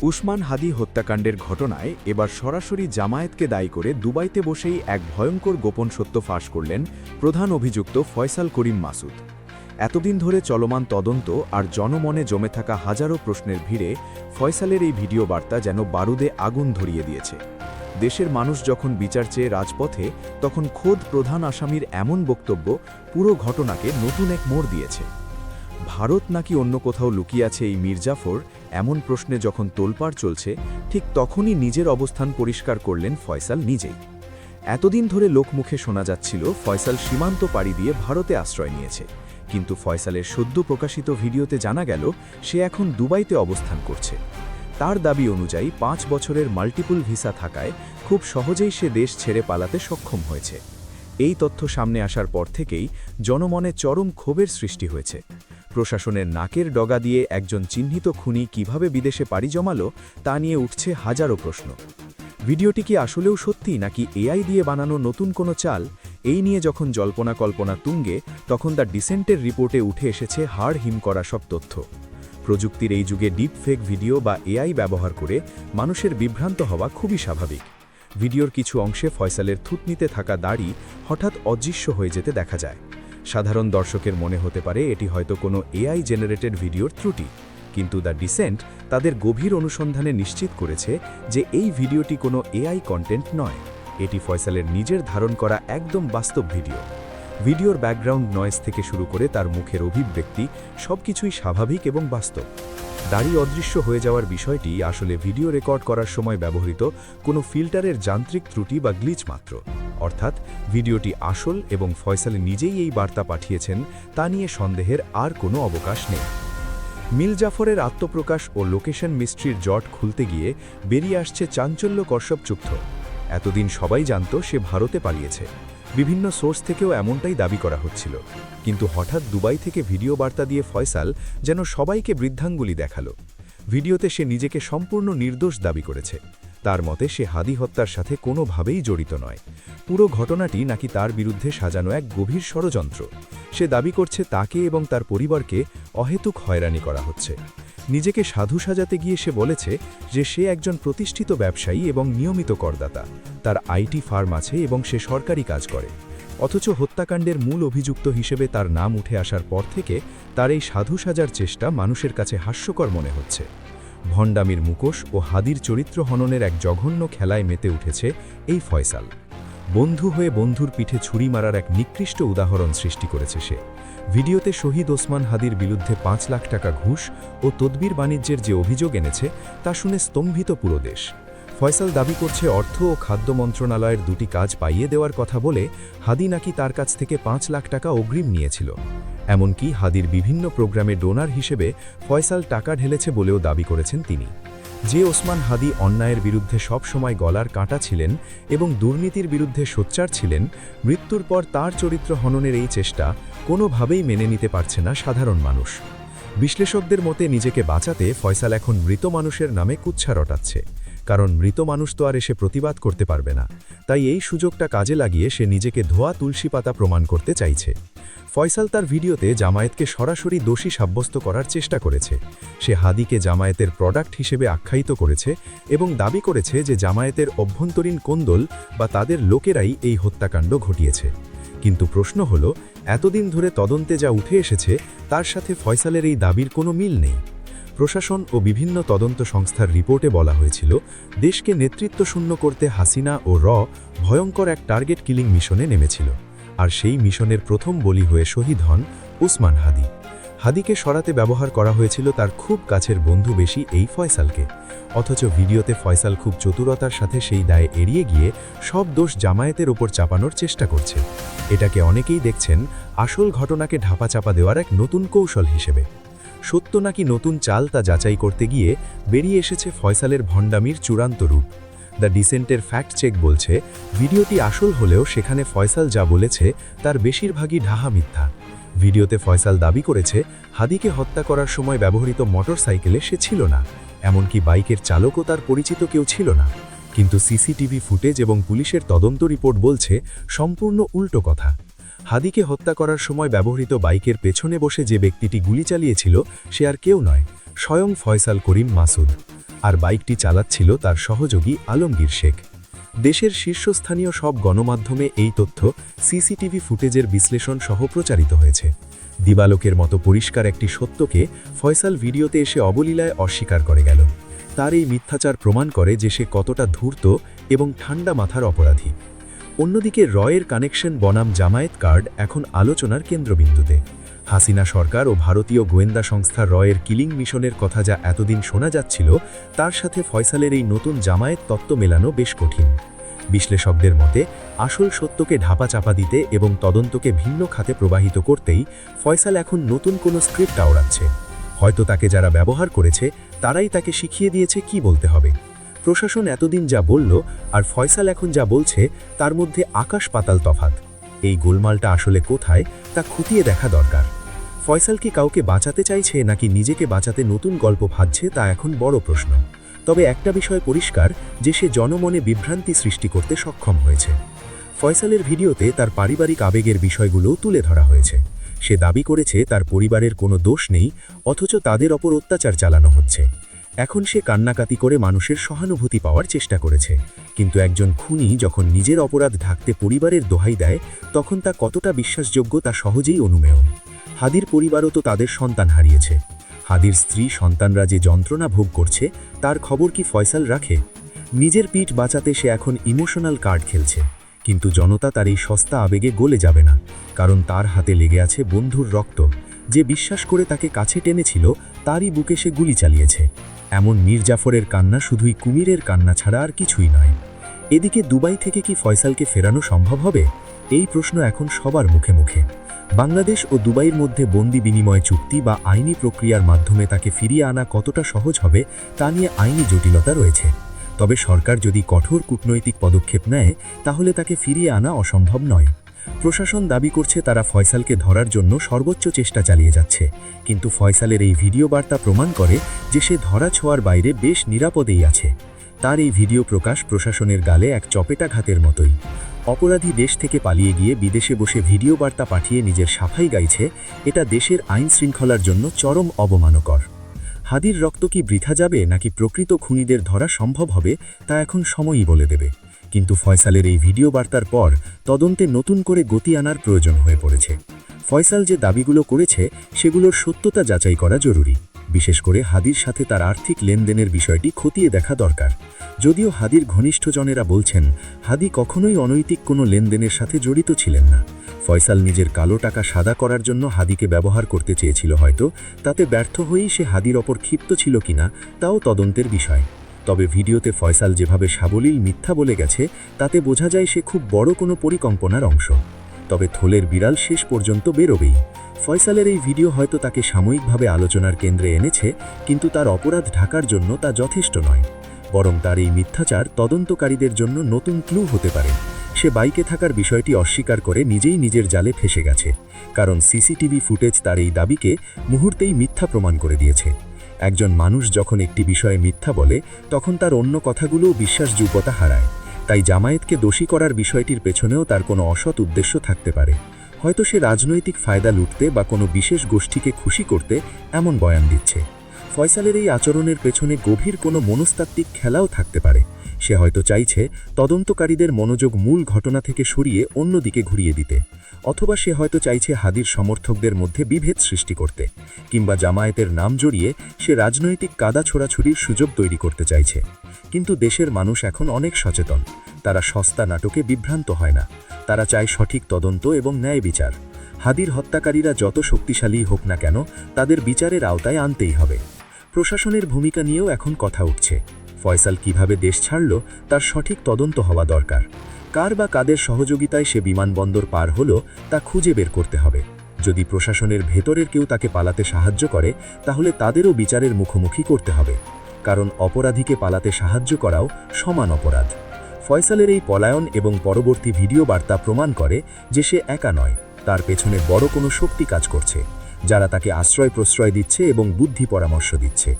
উসমান হাদি হত্যাকাণ্ডের ঘটনায় এবার সরাসরি জামায়াতকে দায়ী করে দুবাইতে বসেই এক ভয়ঙ্কর গোপন সত্য ফাঁস করলেন প্রধান অভিযুক্ত ফয়সাল করিম মাসুদ। এতদিন ধরে চলমান তদন্ত আর জনমনে জমে থাকা হাজারো প্রশ্নের ভিড়ে ফয়সালের এই ভিডিও বার্তা যেন বারুদে আগুন ধরিয়ে দিয়েছে। দেশের মানুষ যখন বিচার চেয়ে রাজপথে, তখন খোদ প্রধান আসামির এমন বক্তব্য পুরো ঘটনাকে নতুন এক মোড় দিয়েছে। ভারত নাকি অন্য কোথাও লুকিয়ে আছে এই মীর জাফর, এমন প্রশ্নে যখন তোলপাড় চলছে, ঠিক তখনই নিজের অবস্থান পরিষ্কার করলেন ফয়সাল নিজেই। এতদিন ধরে লোকমুখে শোনা যাচ্ছিল ফয়সাল সীমান্ত পাড়ি দিয়ে ভারতে আশ্রয় নিয়েছে, কিন্তু ফয়সালের সদ্য প্রকাশিত ভিডিওতে জানা গেল সে এখন দুবাইতে অবস্থান করছে। তার দাবি অনুযায়ী 5 বছরের মাল্টিপল ভিসা থাকায় খুব সহজেই সে দেশ ছেড়ে পালাতে সক্ষম হয়েছে। এই তথ্য সামনে আসার পর থেকেই জনমনে চরম ক্ষোভের সৃষ্টি হয়েছে। প্রশাসনের নাকের ডগা দিয়ে একজন চিহ্নিত খুনি কিভাবে বিদেশে পাড়ি জমালো তা নিয়ে উঠছে হাজারো প্রশ্ন। ভিডিওটি কি আসলেও সত্যি নাকি এআই দিয়ে বানানো নতুন কোনো চাল? এই নিয়ে যখন জল্পনা কল্পনা তুঙ্গে, তখন দ্য ডিসেন্টের রিপোর্টে উঠে এসেছে হাড় হিম করা সব তথ্য। প্রযুক্তির এই যুগে ডিপ ফেক ভিডিও বা এআই ব্যবহার করে মানুষের বিভ্রান্ত হওয়া খুবই স্বাভাবিক। ভিডিওর কিছু অংশে ফয়সালের থুতনিতে থাকা দাড়ি হঠাৎ অদৃশ্য হয়ে যেতে দেখা যায়। সাধারণ দর্শকের মনে হতে পারে এটি হয়তো কোনো এআই জেনারেটেড ভিডিওর ত্রুটি, কিন্তু দ্য ডিসেন্ট তাদের গভীর অনুসন্ধানে নিশ্চিত করেছে যে এই ভিডিওটি কোনো এআই কন্টেন্ট নয়, এটি ফয়সালের নিজের ধারণ করা একদম বাস্তব ভিডিও। ভিডিওর ব্যাকগ্রাউন্ড নয়েজ থেকে শুরু করে তার মুখের অভিব্যক্তি সবকিছুই স্বাভাবিক এবং বাস্তব। দাড়ি অদৃশ্য হয়ে যাওয়ার বিষয়টি আসলে ভিডিও রেকর্ড করার সময় ব্যবহৃত কোনো ফিল্টারের যান্ত্রিক ত্রুটি বা গ্লিচ মাত্র, অর্থাৎ ভিডিওটি আসল এবং ফয়সাল নিজেই এই বার্তা পাঠিয়েছেন তা নিয়ে সন্দেহের আর কোনো অবকাশ নেই। মীর জাফরের আত্মপ্রকাশ ও লোকেশন মিস্ট্রির জট খুলতে গিয়ে বেরিয়ে আসছে চাঞ্চল্যকর সব তথ্য। এতদিন সবাই জানত সে ভারতে পালিয়েছে, বিভিন্ন সোর্স থেকেও এমনটাই দাবি করা হচ্ছিল, কিন্তু হঠাৎ দুবাই থেকে ভিডিও বার্তা দিয়ে ফয়সাল যেন সবাইকে বৃদ্ধাঙ্গুলি দেখালো। ভিডিওতে সে নিজেকে সম্পূর্ণ নির্দোষ দাবি করেছে। তার মতে সে হাদি হত্যার সাথে কোনোভাবেই জড়িত নয়। পুরো ঘটনাটি নাকি তার বিরুদ্ধে সাজানো এক গভীর ষড়যন্ত্র। সে দাবি করছে তাকে এবং তার পরিবারকে অহেতুক হয়রানি করা হচ্ছে। নিজেকে সাধু সাজাতে গিয়ে সে বলেছে যে সে একজন প্রতিষ্ঠিত ব্যবসায়ী এবং নিয়মিত করদাতা, তার আইটি ফার্ম আছে এবং সে সরকারি কাজ করে। অথচ হত্যাকাণ্ডের মূল অভিযুক্ত হিসেবে তার নাম উঠে আসার পর থেকে তার এই সাধু সাজার চেষ্টা মানুষের কাছে হাস্যকর মনে হচ্ছে। ভণ্ডামির মুখোশ ও হাদির চরিত্র হননের এক জঘন্য খেলায় মেতে উঠেছে এই ফয়সাল। বন্ধু হয়ে বন্ধুর পিঠে ছুরি মারার এক নিকৃষ্ট উদাহরণ সৃষ্টি করেছে সে। ভিডিওতে শহীদ ওসমান হাদির বিরুদ্ধে 5 লাখ টাকা ঘুষ ও তদবির বাণিজ্যের যে অভিযোগ এনেছে তা শুনে স্তম্ভিত পুরো দেশ। ফয়সাল দাবি করছে অর্থ ও খাদ্য মন্ত্রণালয়ের 2টি কাজ পাইয়ে দেওয়ার কথা বলে হাদি নাকি তার কাছ থেকে 5 লাখ টাকা অগ্রিম নিয়েছিল। এমনকি হাদির বিভিন্ন প্রোগ্রামে ডোনার হিসেবে ফয়সাল টাকা ঢেলেছে বলেও দাবি করেছেন তিনি। যে ওসমান হাদি অন্যায়ের বিরুদ্ধে সব সময় গলার কাঁটা ছিলেন এবং দুর্নীতির বিরুদ্ধে সোচ্চার ছিলেন, মৃত্যুর পর তার চরিত্র হননের এই চেষ্টা কোনোভাবেই মেনে নিতে পারছে না সাধারণ মানুষ। বিশ্লেষকদের মতে নিজেকে বাঁচাতে ফয়সাল এখন মৃত মানুষের নামে কুৎসা রটাচ্ছে, কারণ মৃত মানুষ তো আর এসে প্রতিবাদ করতে পারবে না। তাই এই সুযোগটা কাজে লাগিয়ে সে নিজেকে ধোয়া তুলসী পাতা প্রমাণ করতে চাইছে। ফয়সাল তার ভিডিওতে জামায়াতকে সরাসরি দোষী সাব্যস্ত করার চেষ্টা করেছে। সে হাদিকে জামায়াতের প্রোডাক্ট হিসেবে আখ্যায়িত করেছে এবং দাবি করেছে যে জামায়াতের অভ্যন্তরীণ কোন্দল বা তাদের লোকেরাই এই হত্যাকাণ্ড ঘটিয়েছে। কিন্তু প্রশ্ন হলো, এতদিন ধরে তদন্তে যা উঠে এসেছে তার সাথে ফয়সালের এই দাবির কোনো মিল নেই। প্রশাসন ও বিভিন্ন তদন্ত সংস্থার রিপোর্টে বলা হয়েছিল দেশকে নেতৃত্বশূন্য করতে হাসিনা ও ভয়ঙ্কর এক টার্গেট কিলিং মিশনে নেমেছিল, আর সেই মিশনের প্রথম বলি হয়ে শহীদ হন ওসমান হাদি। হাদিকে সরাতে ব্যবহার করা হয়েছিল তার খুব কাছের বন্ধু বেশি এই ফয়সালকে। অথচ ভিডিওতে ফয়সাল খুব চতুরতার সাথে সেই দায়ে এড়িয়ে গিয়ে সব দোষ জামায়াতের ওপর চাপানোর চেষ্টা করছে। এটাকে অনেকেই দেখছেন আসল ঘটনাকে ঢাপাচাপা দেওয়ার এক নতুন কৌশল হিসেবে। সত্য নাকি নতুন চাল তা যাচাই করতে গিয়ে বেরিয়ে এসেছে ফয়সালের ভণ্ডামির চূড়ান্ত রূপ। দ্য ডিসেন্টের ফ্যাক্ট চেক বলছে ভিডিওটি আসল হলেও সেখানে ফয়সাল যা বলেছে তার বেশিরভাগই ঢাহা মিথ্যা। ভিডিওতে ফয়সাল দাবি করেছে হাদিকে হত্যা করার সময় ব্যবহৃত মোটরসাইকেলে সে ছিল না, এমনকি বাইকের চালকও তার পরিচিত কেউ ছিল না। কিন্তু সিসিটিভি ফুটেজ এবং পুলিশের তদন্ত রিপোর্ট বলছে সম্পূর্ণ উল্টো কথা। হাদিকে হত্যা করার সময় ব্যবহৃত বাইকের পেছনে বসে যে ব্যক্তিটি গুলি চালিয়েছিল সে আর কেউ নয়, স্বয়ং ফয়সাল করিম মাসুদ, আর বাইকটি চালাচ্ছিল তার সহযোগী আলমগীর শেখ। দেশের শীর্ষস্থানীয় সব গণমাধ্যমে এই তথ্য সিসিটিভি ফুটেজের বিশ্লেষণ সহ প্রচারিত হয়েছে। দিবালোকের মতো পরিষ্কার একটি সত্যকে ফয়সাল ভিডিওতে এসে অবলীলায় অস্বীকার করে গেল। তার এই মিথ্যাচার প্রমাণ করে যে সে কতটা ধূর্ত এবং ঠান্ডা মাথার অপরাধী। অন্যদিকে রয়ের কানেকশন বনাম জামায়াত কার্ড এখন আলোচনার কেন্দ্রবিন্দুতে। হাসিনা সরকার ও ভারতীয় গোয়েন্দা সংস্থা রয়ের কিলিং মিশনের কথা যা এতদিন শোনা যাচ্ছিল, তার সাথে ফয়সালের এই নতুন জামায়াত তত্ত্ব মেলানো বেশ কঠিন। বিশ্লেষকদের মতে আসল সত্যকে ঢাপাচাপা দিতে এবং তদন্তকে ভিন্ন খাতে প্রবাহিত করতেই ফয়সাল এখন নতুন কোনো স্ক্রিপ্ট আওড়াচ্ছে। হয়তো তাকে যারা ব্যবহার করেছে তারাই তাকে শিখিয়ে দিয়েছে কি বলতে হবে। প্রশাসন এতদিন যা বলল আর ফয়সাল এখন যা বলছে, তার মধ্যে আকাশ পাতাল তফাৎ। এই গোলমালটা আসলে কোথায় তা খতিয়ে দেখা দরকার। ফয়সাল কি কাউকে বাঁচাতে চাইছে নাকি নিজেকে বাঁচাতে নতুন গল্প ভাবছে, তা এখন বড় প্রশ্ন। তবে একটা বিষয় পরিষ্কার যে সে জনমনে বিভ্রান্তি সৃষ্টি করতে সক্ষম হয়েছে। ফয়সালের ভিডিওতে তার পারিবারিক আবেগের বিষয়গুলোও তুলে ধরা হয়েছে। সে দাবি করেছে তার পরিবারের কোনো দোষ নেই, অথচ তাদের ওপর অত্যাচার চালানো হচ্ছে। এখন সে কান্নাকাতি করে মানুষের সহানুভূতি পাওয়ার চেষ্টা করেছে, কিন্তু একজন খুনি যখন নিজের অপরাধ ঢাকতে পরিবারের দোহাই দেয়, তখন তা কতটা বিশ্বাসযোগ্য তা সহজেই অনুমেয়। হাদির পরিবারও তো তাদের সন্তান হারিয়েছে। হাদির স্ত্রী সন্তানরা যে যন্ত্রণা ভোগ করছে, তার খবর কি ফয়সাল রাখে? নিজের পিঠ বাঁচাতে সে এখন ইমোশনাল কার্ড খেলছে, কিন্তু জনতা তার এই সস্তা আবেগে গলে যাবে না, কারণ তার হাতে লেগে আছে বন্ধুর রক্ত। যে বিশ্বাস করে তাকে কাছে টেনেছিল, তারই বুকে সে গুলি চালিয়েছে। এমন মীর জাফরের কান্না শুধুই কুমিরের কান্না ছাড়া আর কিছুই নয়। এদিকে দুবাই থেকে কি ফয়সালকে ফেরানো সম্ভব হবে? এই প্রশ্ন এখন সবার মুখে মুখে। বাংলাদেশ ও দুবাইয়ের মধ্যে বন্দি বিনিময় চুক্তি বা আইনি প্রক্রিয়ার মাধ্যমে তাকে ফিরিয়ে আনা কতটা সহজ হবে তা নিয়ে আইনি জটিলতা রয়েছে। তবে সরকার যদি কঠোর কূটনৈতিক পদক্ষেপ নেয়, তাহলে তাকে ফিরিয়ে আনা অসম্ভব নয়। প্রশাসন দাবি করছে তারা ফয়সালকে ধরার জন্য সর্বোচ্চ চেষ্টা চালিয়ে যাচ্ছে, কিন্তু ফয়সালের এই ভিডিও বার্তা প্রমাণ করে যে সে ধরা ছোঁয়ার বাইরে বেশ নিরাপদেই আছে। তার এই ভিডিও প্রকাশ প্রশাসনের গালে এক চপেটাঘাতের মতোই। অপরাধী দেশ থেকে পালিয়ে গিয়ে বিদেশে বসে ভিডিও বার্তা পাঠিয়ে নিজের সাফাই গাইছে, এটা দেশের আইন শৃঙ্খলার জন্য চরম অবমানকর। হাদির রক্ত কি বৃথা যাবে নাকি প্রকৃত খুনিদের ধরা সম্ভব হবে, তা এখন সময়ই বলে দেবে। কিন্তু ফয়সালের এই ভিডিও বার্তার পর তদন্তে নতুন করে গতি আনার প্রয়োজন হয়ে পড়েছে। ফয়সাল যে দাবিগুলো করেছে সেগুলোর সত্যতা যাচাই করা জরুরি। বিশেষ করে হাদির সাথে তার আর্থিক লেনদেনের বিষয়টি খতিয়ে দেখা দরকার। যদিও হাদির ঘনিষ্ঠজনেরা বলছেন হাদি কখনোই অনৈতিক কোনো লেনদেনের সাথে জড়িত ছিলেন না। ফয়সাল নিজের কালো টাকা সাদা করার জন্য হাদিকে ব্যবহার করতে চেয়েছিল হয়তো, তাতে ব্যর্থ হয়েই সে হাদির ওপর ক্ষিপ্ত ছিল কিনা তাও তদন্তের বিষয়। তবে ভিডিওতে ফয়সাল যেভাবে সাবলীল মিথ্যা বলে গেছে, তাতে বোঝা যায় সে খুব বড় কোনো পরিকল্পনার অংশ। তবে থলের বিড়াল শেষ পর্যন্ত বেরোবেই। ফয়সালের এই ভিডিও হয়তো তাকে সাময়িকভাবে আলোচনার কেন্দ্রে এনেছে, কিন্তু তার অপরাধ ঢাকার জন্য তা যথেষ্ট নয়। বরং তার এই মিথ্যাচার তদন্তকারীদের জন্য নতুন ক্লু হতে পারে। সে বাইকে থাকার বিষয়টি অস্বীকার করে নিজেই নিজের জালে ফেসে গেছে, কারণ সিসিটিভি ফুটেজ তার এই দাবিকে মুহূর্তেই মিথ্যা প্রমাণ করে দিয়েছে। একজন মানুষ যখন একটি বিষয়ে মিথ্যা বলে, তখন তার অন্য কথাগুলোও বিশ্বাসযোগ্যতা হারায়। তাই জামায়াতকে দোষী করার বিষয়টির পেছনেও তার কোনো অসৎ উদ্দেশ্য থাকতে পারে। হয়তো সে রাজনৈতিক ফায়দা লুটতে বা কোনো বিশেষ গোষ্ঠীকে খুশি করতে এমন বয়ান দিচ্ছে। ফয়সালের এই আচরণের পেছনে গভীর কোনো মনস্তাত্ত্বিক খেলাও থাকতে পারে। সে হয়তো চাইছে তদন্তকারীদের মনোযোগ মূল ঘটনা থেকে সরিয়ে অন্যদিকে ঘুরিয়ে দিতে, অথবা সে হয়তো চাইছে হাদির সমর্থকদের মধ্যে বিভেদ সৃষ্টি করতে, কিংবা জামায়াতের নাম জড়িয়ে সে রাজনৈতিক কাদা ছোড়াছুড়ির সুযোগ তৈরি করতে চাইছে। কিন্তু দেশের মানুষ এখন অনেক সচেতন। তারা সস্তা নাটকে বিভ্রান্ত হয় না। তারা চায় সঠিক তদন্ত এবং ন্যায় বিচার। হাদির হত্যাকারীরা যত শক্তিশালী হোক না কেন, তাদের বিচারের আওতায় আনতেই হবে। প্রশাসনের ভূমিকা নিয়েও এখন কথা উঠছে। ফয়সাল কিভাবে দেশ ছাড়ল তার সঠিক তদন্ত হওয়া দরকার। কার বা কাদের সহযোগিতায় সে বিমানবন্দর পার হলো তা খুঁজে বের করতে হবে। যদি প্রশাসনের ভেতরের কেউ তাকে পালাতে সাহায্য করে, তাহলে তাদেরও বিচারের মুখোমুখি করতে হবে, কারণ অপরাধীকে পালাতে সাহায্য করাও সমান অপরাধ। ফয়সালের এই পলায়ন এবং পরবর্তী ভিডিও বার্তা প্রমাণ করে যে সে একা নয়, তার পেছনে বড় কোনো শক্তি কাজ করছে, যারা তাকে আশ্রয় প্রশ্রয় দিচ্ছে এবং বুদ্ধি পরামর্শ দিচ্ছে।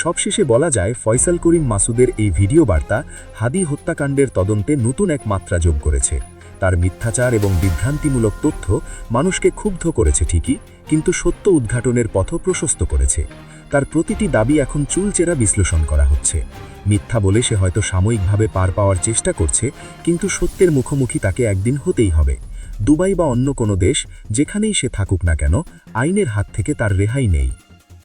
সবশেষে বলা যায়, ফয়সাল করিম মাসুদের এই ভিডিও বার্তা হাদি হত্যাকাণ্ডের তদন্তে নতুন এক মাত্রা যোগ করেছে। তার মিথ্যাচার এবং বিভ্রান্তিমূলক তথ্য মানুষকে ক্ষুব্ধ করেছে ঠিকই, কিন্তু সত্য উদ্ঘাটনের পথ প্রশস্ত করেছে। তার প্রতিটি দাবি এখন চুলচেরা বিশ্লেষণ করা হচ্ছে। মিথ্যা বলে সে হয়তো সাময়িকভাবে পার পাওয়ার চেষ্টা করছে, কিন্তু সত্যের মুখোমুখি তাকে একদিন হতেই হবে। দুবাই বা অন্য কোনো দেশ, যেখানেই সে থাকুক না কেন, আইনের হাত থেকে তার রেহাই নেই।